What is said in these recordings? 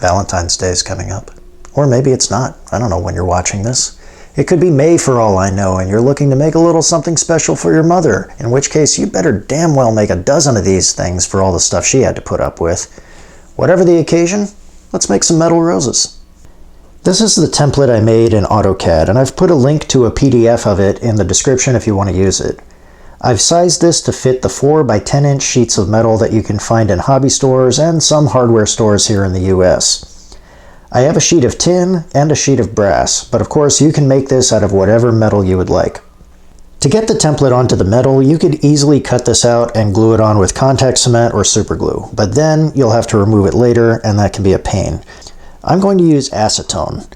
Valentine's Day is coming up. Or maybe it's not. I don't know when you're watching this. It could be May for all I know, and you're looking to make a little something special for your mother, in which case you better damn well make a dozen of these things for all the stuff she had to put up with. Whatever the occasion, let's make some metal roses. This is the template I made in AutoCAD, and I've put a link to a PDF of it in the description if you want to use it. I've sized this to fit the 4 by 10 inch sheets of metal that you can find in hobby stores and some hardware stores here in the US. I have a sheet of tin and a sheet of brass, but of course you can make this out of whatever metal you would like. To get the template onto the metal, you could easily cut this out and glue it on with contact cement or super glue, but then you'll have to remove it later and that can be a pain. I'm going to use acetone.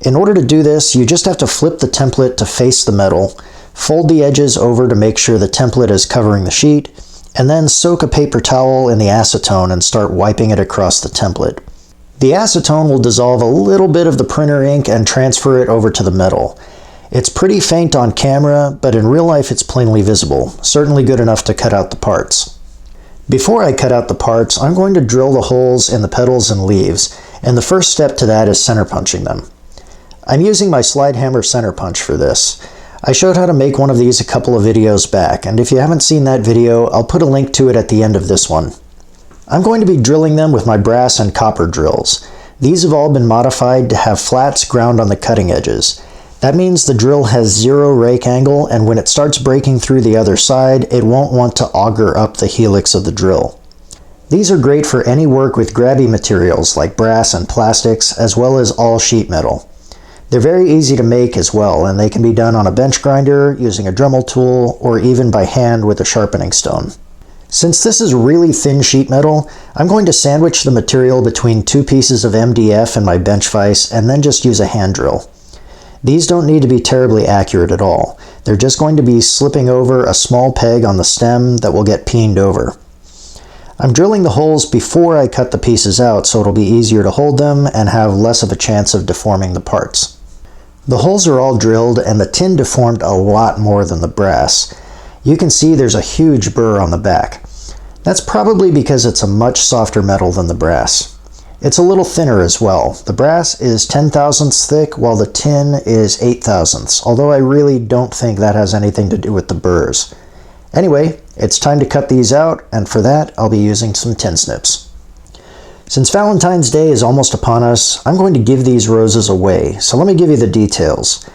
In order to do this, you just have to flip the template to face the metal, fold the edges over to make sure the template is covering the sheet, and then soak a paper towel in the acetone and start wiping it across the template. The acetone will dissolve a little bit of the printer ink and transfer it over to the metal. It's pretty faint on camera, but in real life it's plainly visible, certainly good enough to cut out the parts. Before I cut out the parts, I'm going to drill the holes in the petals and leaves, and the first step to that is center punching them. I'm using my slide hammer center punch for this. I showed how to make one of these a couple of videos back, and if you haven't seen that video, I'll put a link to it at the end of this one. I'm going to be drilling them with my brass and copper drills. These have all been modified to have flats ground on the cutting edges. That means the drill has 0 rake angle, and when it starts breaking through the other side, it won't want to auger up the helix of the drill. These are great for any work with grabby materials like brass and plastics, as well as all sheet metal. They're very easy to make as well, and they can be done on a bench grinder, using a Dremel tool, or even by hand with a sharpening stone. Since this is really thin sheet metal, I'm going to sandwich the material between 2 pieces of MDF and my bench vise and then just use a hand drill. These don't need to be terribly accurate at all. They're just going to be slipping over a small peg on the stem that will get peened over. I'm drilling the holes before I cut the pieces out so it'll be easier to hold them and have less of a chance of deforming the parts. The holes are all drilled and the tin deformed a lot more than the brass. You can see there's a huge burr on the back. That's probably because it's a much softer metal than the brass. It's a little thinner as well. The brass is 10 thousandths thick while the tin is 8 thousandths, although I really don't think that has anything to do with the burrs. Anyway, it's time to cut these out, and for that I'll be using some tin snips. Since Valentine's Day is almost upon us, I'm going to give these roses away, so let me give you the details.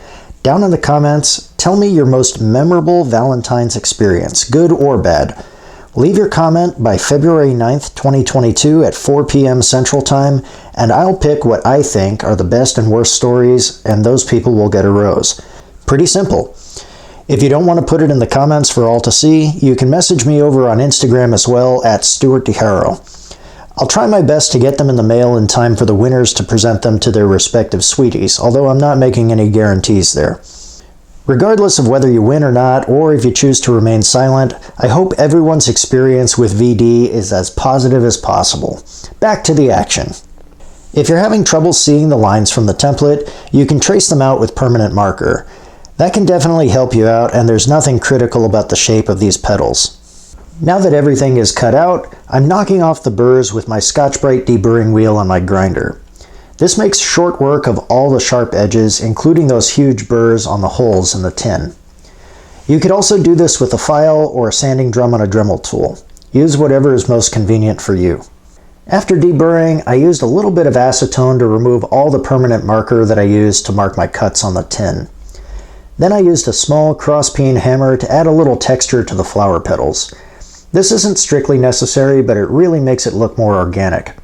Down in the comments, tell me your most memorable Valentine's experience, good or bad. Leave your comment by February 9th, 2022 at 4 p.m. Central Time, and I'll pick what I think are the best and worst stories, and those people will get a rose. Pretty simple. If you don't want to put it in the comments for all to see, you can message me over on Instagram as well at Stuart DeHaro. I'll try my best to get them in the mail in time for the winners to present them to their respective sweeties, although I'm not making any guarantees there. Regardless of whether you win or not, or if you choose to remain silent, I hope everyone's experience with VD is as positive as possible. Back to the action. If you're having trouble seeing the lines from the template, you can trace them out with permanent marker. That can definitely help you out, and there's nothing critical about the shape of these petals. Now that everything is cut out, I'm knocking off the burrs with my Scotch-Brite deburring wheel on my grinder. This makes short work of all the sharp edges, including those huge burrs on the holes in the tin. You could also do this with a file or a sanding drum on a Dremel tool. Use whatever is most convenient for you. After deburring, I used a little bit of acetone to remove all the permanent marker that I used to mark my cuts on the tin. Then I used a small cross-peen hammer to add a little texture to the flower petals. This isn't strictly necessary, but it really makes it look more organic.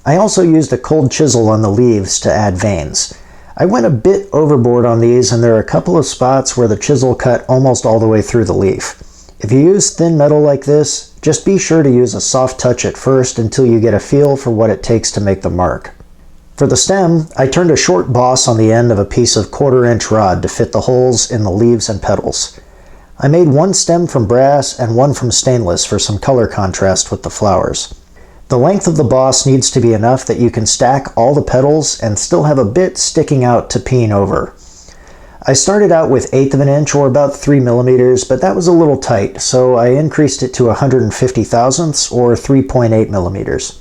I also used a cold chisel on the leaves to add veins. I went a bit overboard on these, and there are a couple of spots where the chisel cut almost all the way through the leaf. If you use thin metal like this, just be sure to use a soft touch at first until you get a feel for what it takes to make the mark. For the stem, I turned a short boss on the end of a piece of 1/4-inch rod to fit the holes in the leaves and petals. I made one stem from brass and one from stainless for some color contrast with the flowers. The length of the boss needs to be enough that you can stack all the petals and still have a bit sticking out to peen over. I started out with 1/8 of an inch or about 3 millimeters, but that was a little tight, so I increased it to 150 thousandths or 3.8 millimeters.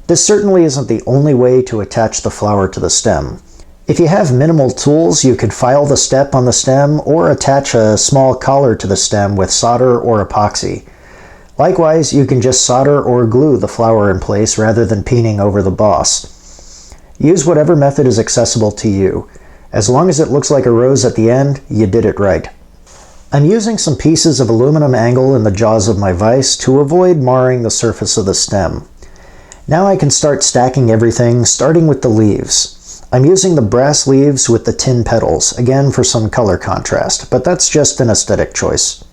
This certainly isn't the only way to attach the flower to the stem. If you have minimal tools, you could file the step on the stem or attach a small collar to the stem with solder or epoxy. Likewise, you can just solder or glue the flower in place rather than peening over the boss. Use whatever method is accessible to you. As long as it looks like a rose at the end, you did it right. I'm using some pieces of aluminum angle in the jaws of my vise to avoid marring the surface of the stem. Now I can start stacking everything, starting with the leaves. I'm using the brass leaves with the tin petals, again for some color contrast, but that's just an aesthetic choice.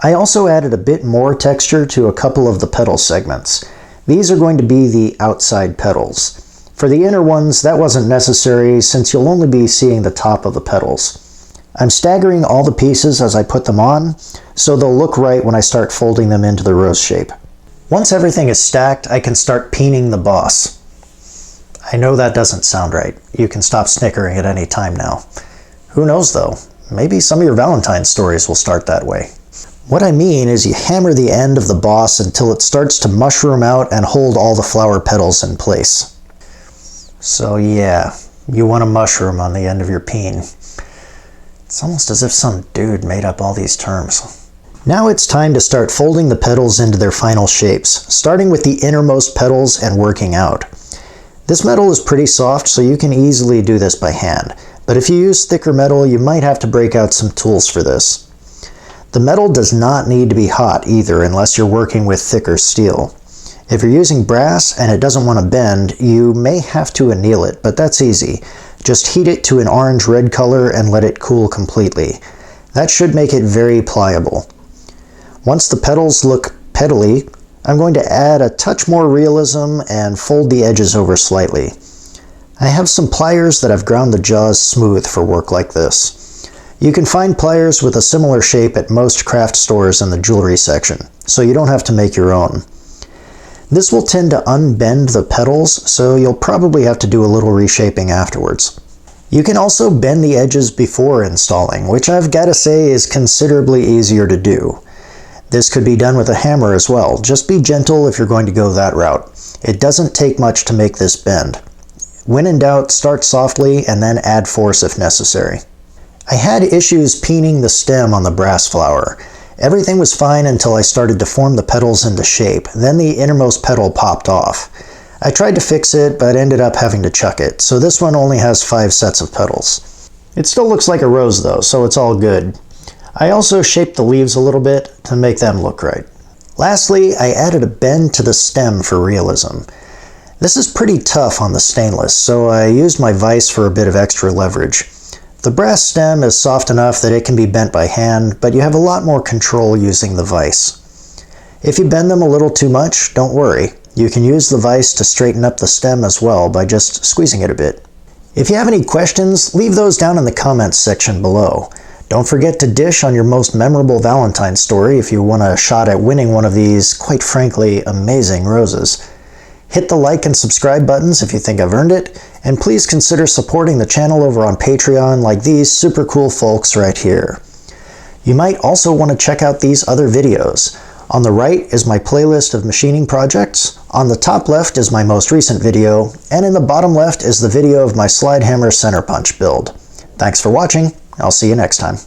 I also added a bit more texture to a couple of the petal segments. These are going to be the outside petals. For the inner ones, that wasn't necessary since you'll only be seeing the top of the petals. I'm staggering all the pieces as I put them on, so they'll look right when I start folding them into the rose shape. Once everything is stacked, I can start peening the boss. I know that doesn't sound right. You can stop snickering at any time now. Who knows though? Maybe some of your Valentine stories will start that way. What I mean is you hammer the end of the boss until it starts to mushroom out and hold all the flower petals in place. So yeah, you want a mushroom on the end of your peen. It's almost as if some dude made up all these terms. Now it's time to start folding the petals into their final shapes, starting with the innermost petals and working out. This metal is pretty soft, so you can easily do this by hand, but if you use thicker metal, you might have to break out some tools for this. The metal does not need to be hot either unless you're working with thicker steel. If you're using brass and it doesn't want to bend, you may have to anneal it, but that's easy. Just heat it to an orange-red color and let it cool completely. That should make it very pliable. Once the petals look petally, I'm going to add a touch more realism and fold the edges over slightly. I have some pliers that I've ground the jaws smooth for work like this. You can find pliers with a similar shape at most craft stores in the jewelry section, so you don't have to make your own. This will tend to unbend the petals, so you'll probably have to do a little reshaping afterwards. You can also bend the edges before installing, which I've got to say is considerably easier to do. This could be done with a hammer as well. Just be gentle if you're going to go that route. It doesn't take much to make this bend. When in doubt, start softly and then add force if necessary. I had issues peening the stem on the brass flower. Everything was fine until I started to form the petals into shape, then the innermost petal popped off. I tried to fix it, but ended up having to chuck it, so this one only has 5 sets of petals. It still looks like a rose though, so it's all good. I also shaped the leaves a little bit to make them look right. Lastly, I added a bend to the stem for realism. This is pretty tough on the stainless, so I used my vise for a bit of extra leverage. The brass stem is soft enough that it can be bent by hand, but you have a lot more control using the vise. If you bend them a little too much, don't worry. You can use the vise to straighten up the stem as well by just squeezing it a bit. If you have any questions, leave those down in the comments section below. Don't forget to dish on your most memorable Valentine story if you want a shot at winning one of these, quite frankly, amazing roses. Hit the like and subscribe buttons if you think I've earned it, and please consider supporting the channel over on Patreon like these super cool folks right here. You might also want to check out these other videos. On the right is my playlist of machining projects, on the top left is my most recent video, and in the bottom left is the video of my slide hammer center punch build. Thanks for watching. I'll see you next time.